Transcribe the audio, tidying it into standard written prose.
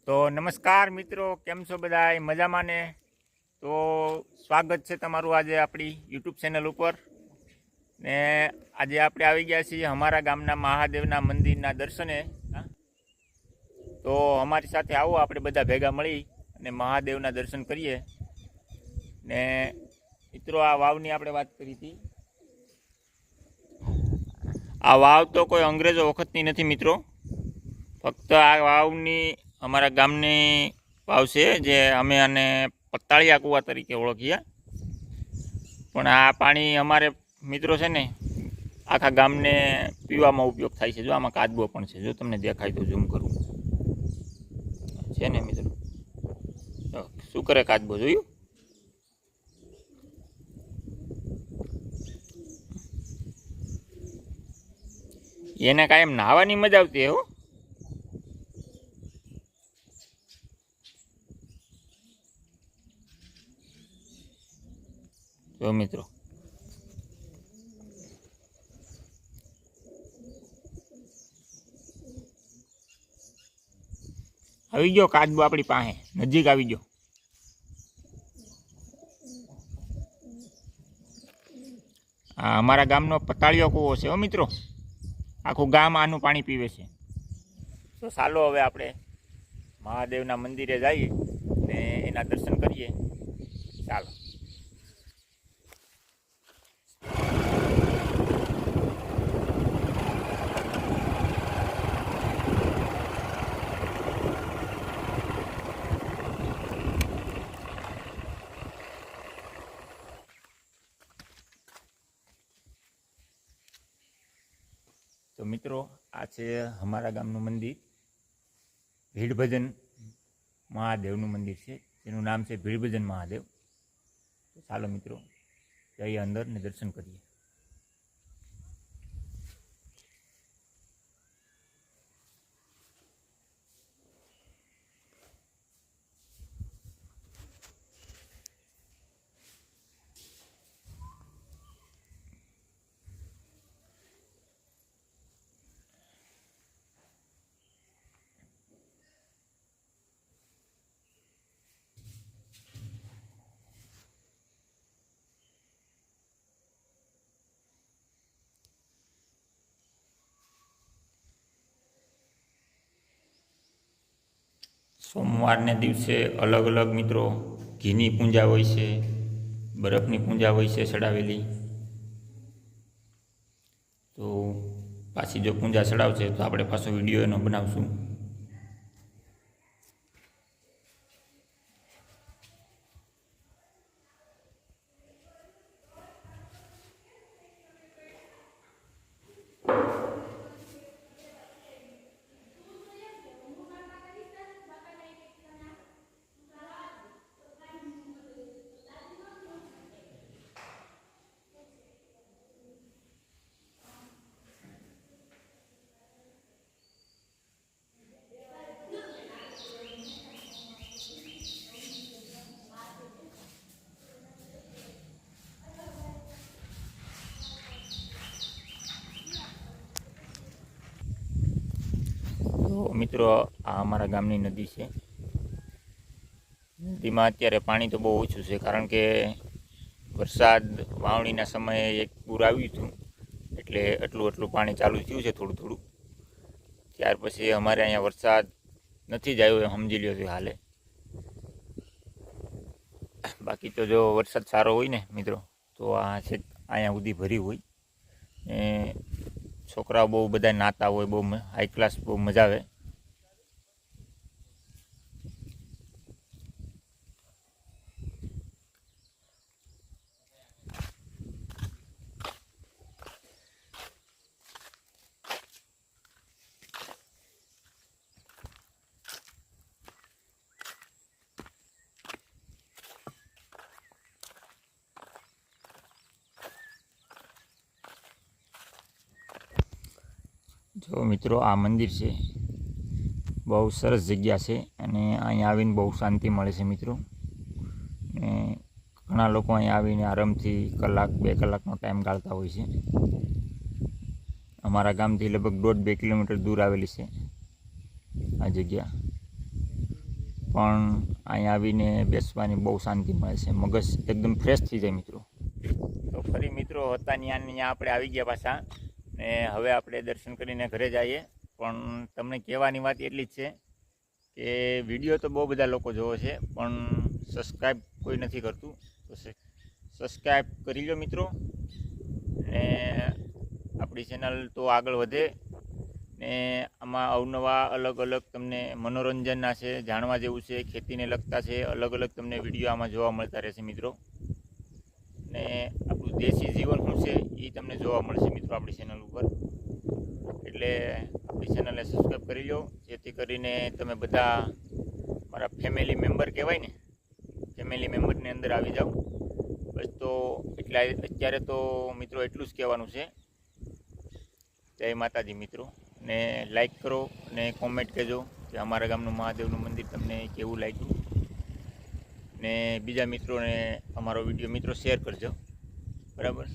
તો નમસ્કાર મિત્રો, કેમ છો બધાય? મજામાં ને? તો સ્વાગત છે તમારું આજે આપણી યુટ્યુબ ચેનલ ઉપર. ને આજે આપણે આવી ગયા છીએ અમારા ગામના મહાદેવના મંદિરના દર્શને. તો અમારી સાથે આવો, આપણે બધા ભેગા મળી અને મહાદેવના દર્શન કરીએ. ને મિત્રો, આ વાવની આપણે વાત કરી હતી. આ વાવ તો કોઈ અંગ્રેજો વખતની નથી મિત્રો, ફક્ત આ વાવની અમારા ગામની વાવ છે, જે અમે આને પતાળિયા કૂવા તરીકે ઓળખીએ. પણ આ પાણી અમારે મિત્રો છે ને આખા ગામને પીવામાં ઉપયોગ થાય છે. જો આમાં કાચબો પણ છે, જો તમને દેખાય તો ઝૂમ કરું, છે ને મિત્રો. શું કરે કાચબો, જોયું? એને કાયમ નાહવાની મજા આવતી હો. જો મિત્રો, આવી ગયો કાચબો આપણી પાસે, નજીક આવી ગયો. આ અમારા ગામનો પતાળિયો કૂવો છે હો મિત્રો. આખું ગામ આનું પાણી પીવે છે. તો ચાલો હવે આપણે મહાદેવના મંદિરે જઈએ ને એના દર્શન કરીએ. ચાલો. તો મિત્રો, આ છે અમારા ગામનું મંદિર. ભીડભજન મહાદેવનું મંદિર છે, જેનું નામ છે ભીડભજન મહાદેવ. તો ચાલો મિત્રો, જઈએ અંદર ને દર્શન કરીએ. સોમવારને દિવસે અલગ અલગ મિત્રો ઘીની પૂજા હોય છે, બરફની પૂજા હોય છે ચડાવેલી. તો પાછી જો પૂજા ચડાવશે તો આપણે પાછો વિડીયો એનો બનાવશું. મિત્રો, આ અમારા ગામની નદી છે. નદીમાં અત્યારે પાણી તો બહુ ઓછું છે, કારણ કે વરસાદ વાવણીના સમયે એક પૂર આવ્યું હતું, એટલે એટલું પાણી ચાલુ થયું છે થોડું થોડું. ત્યાર પછી અમારે અહીંયા વરસાદ નથી જ આવ્યો, સમજી લ્યો છો હાલે. બાકી તો જો વરસાદ સારો હોય ને મિત્રો, તો આ છે અહીંયા સુધી ભરી હોય ને છોકરાઓ બહુ બધા નાતા હોય, બહુ હાઈ ક્લાસ, બહુ મજા આવે. જો મિત્રો, આ મંદિર છે, બહુ સરસ જગ્યા છે અને અહીંયા આવીને બહુ શાંતિ મળે છે મિત્રો. ને ઘણા લોકો અહીંયા આવીને આરામથી કલાક 2 કલાકનો ટાઈમ ગાળતા હોય છે. અમારા ગામથી લગભગ 1.5-2 કિલોમીટર દૂર આવેલી છે આ જગ્યા. પણ અહીંયા આવીને બેસવાની બહુ શાંતિ મળે છે, મગજ એકદમ ફ્રેશ થઈ જાય મિત્રો. તો ફરી મિત્રો હતા ત્યાં આપણે આવી ગયા પાછા, ને હવે આપણે દર્શન કરીને ઘરે જઈએ. પણ તમને કહેવાની વાત એટલી જ છે કે વિડીયો તો બહુ બધા લોકો જોવે છે, પણ સબસ્ક્રાઈબ કોઈ નથી કરતું. તો સબસ્ક્રાઈબ કરી લો મિત્રો, ને આપણી ચેનલ તો આગળ વધે, ને આમાં અવનવા અલગ અલગ તમને મનોરંજનના છે, જાણવા જેવું છે, ખેતીને લગતા છે, અલગ અલગ તમને વિડીયો આમાં જોવા મળતા રહેશે મિત્રો. ને આપણું દેશી જીવન શું છે એ તમને જોવા મળશે મિત્રો આપણી ચેનલ ઉપર. એટલે આપણી ચેનલને સબસ્ક્રાઈબ કરી લો, જેથી કરીને તમે બધા મારા ફેમિલી મેમ્બર કહેવાય ને, ફેમિલી મેમ્બરની અંદર આવી જાઓ. બસ તો એટલા અત્યારે તો મિત્રો એટલું જ કહેવાનું છે. જય માતાજી મિત્રો, ને લાઈક કરો ને કોમેન્ટ કહેજો કે અમારા ગામનું મહાદેવનું મંદિર તમને કેવું લાગ્યું, ને બીજા મિત્રોને અમારો વિડીયો મિત્રો શેર કરજો, બરાબર.